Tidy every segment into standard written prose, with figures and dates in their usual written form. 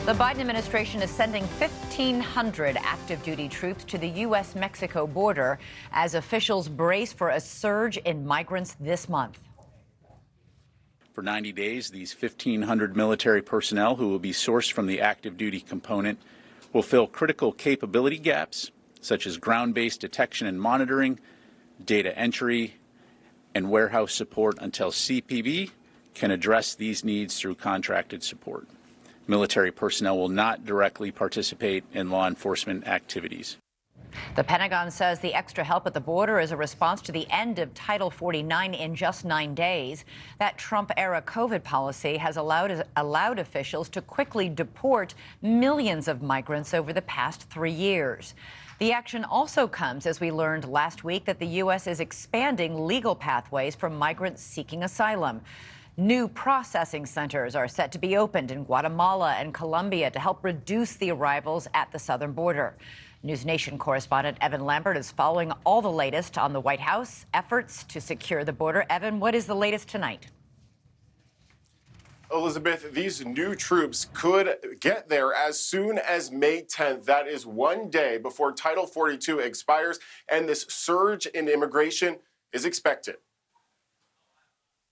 The Biden administration is sending 1,500 active duty troops to the U.S.-Mexico border as officials brace for a surge in migrants this month. For 90 days, these 1,500 military personnel who will be sourced from the active duty component will fill critical capability gaps such as ground-based detection and monitoring, data entry, and warehouse support until CPB can address these needs through contracted support. Military personnel will not directly participate in law enforcement activities. The Pentagon says the extra help at the border is a response to the end of Title 49 in just 9 days. That Trump-era COVID policy has allowed officials to quickly deport millions of migrants over the past 3 years. The action also comes as we learned last week that the U.S. is expanding legal pathways for migrants seeking asylum. New processing centers are set to be opened in Guatemala and Colombia to help reduce the arrivals at the southern border. NewsNation correspondent Evan Lambert is following all the latest on the White House efforts to secure the border. Evan, what is the latest tonight? Elizabeth, these new troops could get there as soon as May 10th. That is one day before Title 42 expires, and this surge in immigration is expected.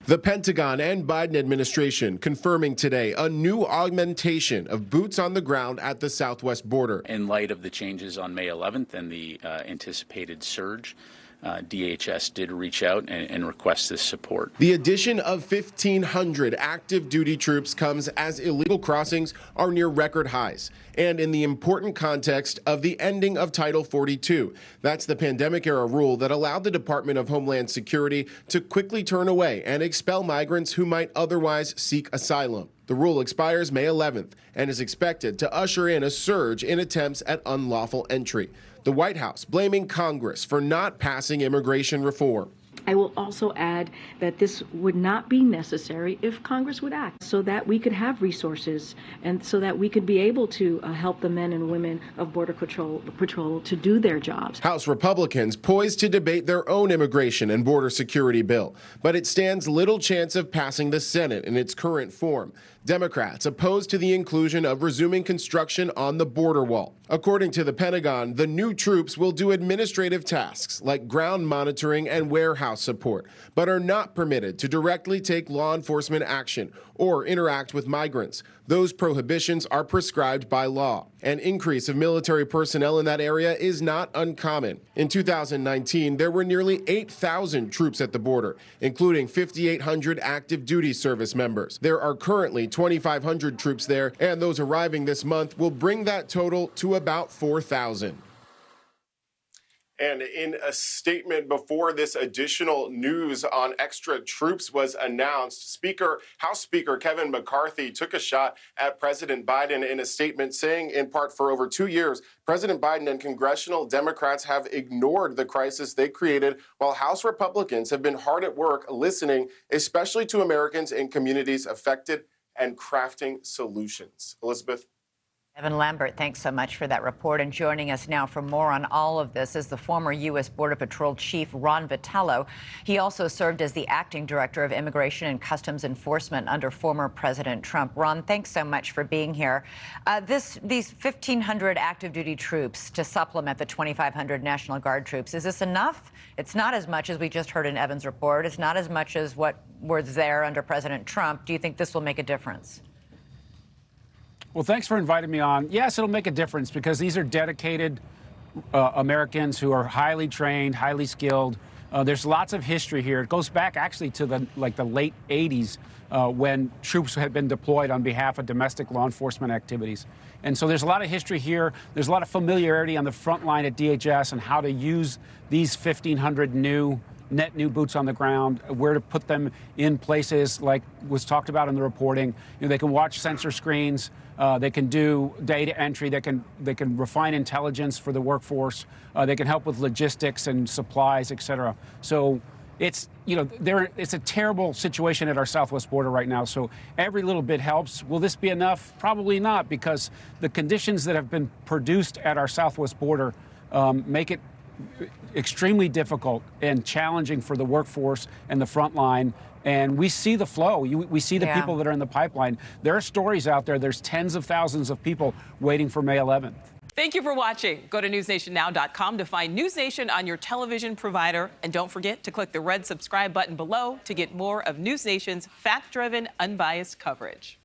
The Pentagon and Biden administration confirming today a new augmentation of boots on the ground at the southwest border. In light of the changes on May 11th and the anticipated surge, DHS did reach out and request this support. The addition of 1,500 active duty troops comes as illegal crossings are near record highs, and in the important context of the ending of Title 42. That's the pandemic-era rule that allowed the Department of Homeland Security to quickly turn away and expel migrants who might otherwise seek asylum. The rule expires May 11th and is expected to usher in a surge in attempts at unlawful entry. The White House blaming Congress for not passing immigration reform. I will also add that this would not be necessary if Congress would act so that we could have resources and so that we could be able to help the men and women of Border Patrol to do their jobs. House Republicans poised to debate their own immigration and border security bill, but it stands little chance of passing the Senate in its current form. Democrats opposed to the inclusion of resuming construction on the border wall. According to the Pentagon, the new troops will do administrative tasks like ground monitoring and warehouse support, but are not permitted to directly take law enforcement action or interact with migrants. Those prohibitions are prescribed by law. An increase of military personnel in that area is not uncommon. In 2019, there were nearly 8,000 troops at the border, including 5,800 active duty service members. There are currently 2,500 troops there, and those arriving this month will bring that total to about 4,000. And in a statement before this additional news on extra troops was announced, House Speaker Kevin McCarthy took a shot at President Biden in a statement saying, in part, for over 2 years, President Biden and congressional Democrats have ignored the crisis they created, while House Republicans have been hard at work listening, especially to Americans in communities affected, and crafting solutions. Elizabeth? Evan Lambert, thanks so much for that report. And joining us now for more on all of this is the former U.S. Border Patrol Chief Ron Vitiello. He also served as the acting director of Immigration and Customs Enforcement under former President Trump. Ron, thanks so much for being here. These 1,500 active duty troops to supplement the 2,500 National Guard troops, is this enough? It's not as much as we just heard in Evan's report. It's not as much as what was there under President Trump. Do you think this will make a difference? Well, thanks for inviting me on. Yes, it'll make a difference because these are dedicated Americans who are highly trained, highly skilled. There's lots of history here. It goes back actually to the late 80s when troops had been deployed on behalf of domestic law enforcement activities. And so there's a lot of history here. There's a lot of familiarity on the front line at DHS and how to use these 1,500 net new boots on the ground, where to put them in places like was talked about in the reporting. They can watch sensor screens. They can do data entry. They can refine intelligence for the workforce. They can help with logistics and supplies, et cetera. So it's a terrible situation at our southwest border right now. So every little bit helps. Will this be enough? Probably not, because the conditions that have been produced at our southwest border make it extremely difficult and challenging for the workforce and the front line. And we see the flow. We see the people that are in the pipeline. There are stories out there. There's tens of thousands of people waiting for May 11th. Thank you for watching. Go to newsnationnow.com to find NewsNation on your television provider. And don't forget to click the red subscribe button below to get more of NewsNation's fact-driven, unbiased coverage.